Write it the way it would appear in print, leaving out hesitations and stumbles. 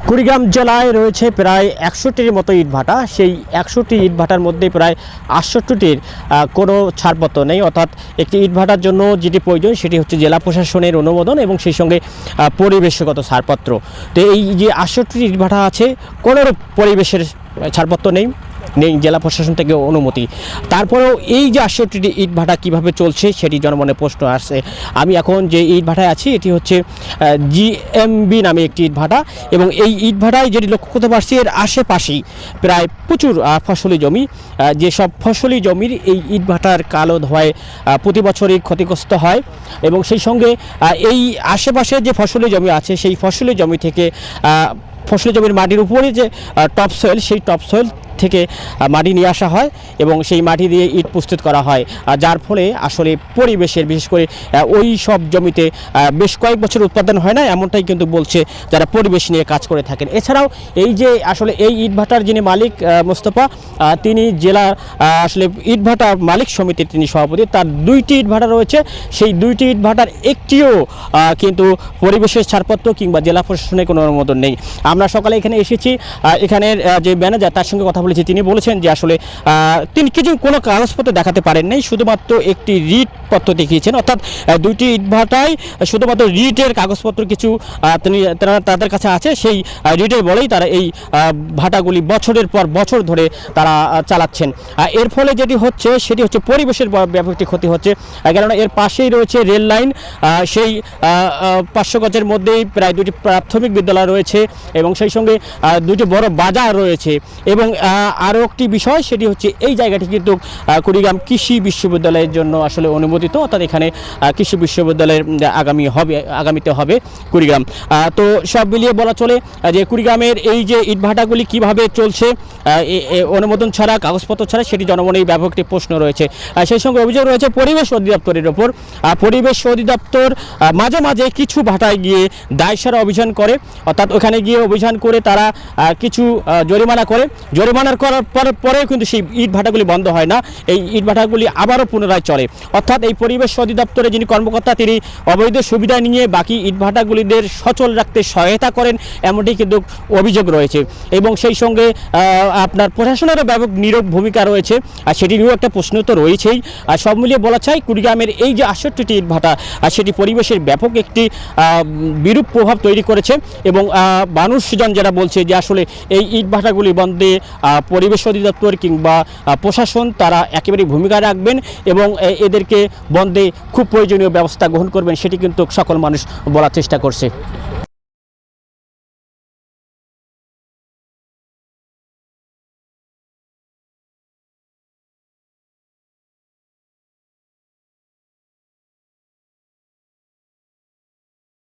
কুড়িগ্রাম জেলায় রয়েছে প্রায় ১০০টির মতো ইটভাটা। সেই ১০০টি ইটভাটার মধ্যে প্রায় ৬৮টির কোনো ছাড়পত্র নেই, অর্থাৎ একটি ইটভাটার জন্য যেটি প্রয়োজন সেটি হচ্ছে জেলা প্রশাসনের অনুমোদন এবং সেই সঙ্গে পরিবেশগত ছাড়পত্র। তো এই যে ৬৮টি ইটভাটা আছে, কোনো পরিবেশের ছাড়পত্র নেই জেলা প্রশাসন থেকে অনুমতি। তারপরেও এই যে ৬৮টি ইটভাটা কীভাবে চলছে সেটি জনমনে প্রশ্ন আসছে। আমি এখন যে ইটভাটায় আছি এটি হচ্ছে জিএমবি নামে একটি ইটভাটা, এবং এই ইটভাটায় যেটি লক্ষ্য করতে পারছি এর আশেপাশেই প্রায় প্রচুর ফসলি জমি। যেসব ফসলি জমির এই ইটভাটার কালো ধোঁয়ায় প্রতি বছরই ক্ষতিগ্রস্ত হয়, এবং সেই সঙ্গে এই আশেপাশে যে ফসলি জমি আছে সেই ফসলি জমি থেকে ফসলি জমির মাটির উপরে যে টপসয়েল, সেই টপসয়েল থেকে মাটি নিয়ে আসা হয় এবং সেই মাটি দিয়ে ইট প্রস্তুত করা হয়, যার ফলে আসলে পরিবেশের, বিশেষ করে ওই সব জমিতে বেশ কয়েক বছর উৎপাদন হয় না, এমনটাই কিন্তু বলছে যারা পরিবেশ নিয়ে কাজ করে থাকেন। এছাড়াও এই যে আসলে এই ইটভাটার যিনি মালিক মোস্তফা, তিনি জেলা আসলে ইটভাটা মালিক সমিতির তিনি সভাপতি। তার ২টি ইটভাটা রয়েছে, সেই ২টি ইটভাটার একটিও কিন্তু পরিবেশের ছাড়পত্র কিংবা জেলা প্রশাসনের কোনো অনুমোদন নেই। আমরা সকালে এখানে এসেছি, এখানের যে ম্যানেজার তার সঙ্গে কথা বলেছি, তিনি বলেছেন যে আসলে তিনি কোনো কাগজপত্র দেখাতে পারেন নাই, শুধুমাত্র একটি রিট পত্র দেখিয়েছেন, অর্থাৎ ২টি ইটভাটায় শুধুমাত্র রিটের কাগজপত্র কিছু তাদের কাছে আছে। সেই রিটের বলেই তারা এই ভাটাগুলি বছরের পর বছর ধরে তারা চালাচ্ছেন। এর ফলে যেটি হচ্ছে সেটি হচ্ছে পরিবেশের ব্যাপক একটি ক্ষতি হচ্ছে, কেননা এর পাশেই রয়েছে রেল লাইন, সেই ৫০০ গজের মধ্যেই প্রায় ২টি প্রাথমিক বিদ্যালয় রয়েছে এবং সেই সঙ্গে ২টি বড় বাজার রয়েছে। এবং আরও একটি বিষয় সেটি হচ্ছে এই জায়গাটি কিন্তু কুড়িগ্রাম কৃষি বিশ্ববিদ্যালয়ের জন্য আসলে অনুমোদিত, অর্থাৎ এখানে কৃষি বিশ্ববিদ্যালয়ের আগামীতে হবে কুড়িগ্রাম। তো সব মিলিয়ে বলা চলে যে কুড়িগ্রামের এই যে ইটভাটাগুলি কিভাবে চলছে অনুমোদন ছাড়া, কাগজপত্র ছাড়া, সেটি জনমনেই ব্যাপক একটি প্রশ্ন রয়েছে। সেই সঙ্গে অভিযোগ রয়েছে পরিবেশ অধিদপ্তরের ওপর। পরিবেশ অধিদপ্তর মাঝে মাঝে কিছু ভাটায় গিয়ে দায়সারা অভিযান করে, অর্থাৎ ওখানে গিয়ে অভিযান করে তারা কিছু জরিমানা করার পরেও কিন্তু সেই ইট ভাটাগুলি বন্ধ হয় না, এই ইট ভাটাগুলি আবারও পুনরায় চলে। অর্থাৎ এই পরিবেশ অধিদপ্তরে যিনি কর্মকর্তা তিনি অবৈধ সুবিধা নিয়ে বাকি ইট ভাটাগুলিদের সচল রাখতে সহায়তা করেন, এমনটি কিন্তু অভিযোগ রয়েছে। এবং সেই সঙ্গে আপনার প্রশাসনেরও ব্যাপক নীরব ভূমিকা রয়েছে, আর সেটি নিয়েও একটা প্রশ্ন তো রয়েছেই। আর সব মিলিয়ে বলা চাই কুড়িগ্রামের এই যে ৬৮টি ইট ভাটা, সেটি পরিবেশের ব্যাপক একটি বিরূপ প্রভাব তৈরি করেছে। এবং মানুষজন যারা বলছে যে আসলে এই ইট ভাটাগুলি বন্ধে পরিবেশ অধিদপ্তর কিংবা প্রশাসন তারা একেবারেই ভূমিকা রাখবেন এবং এদেরকে বন্ধে খুব প্রয়োজনীয় ব্যবস্থা গ্রহণ করবেন, সেটি কিন্তু সকল মানুষ বলার চেষ্টা করছে।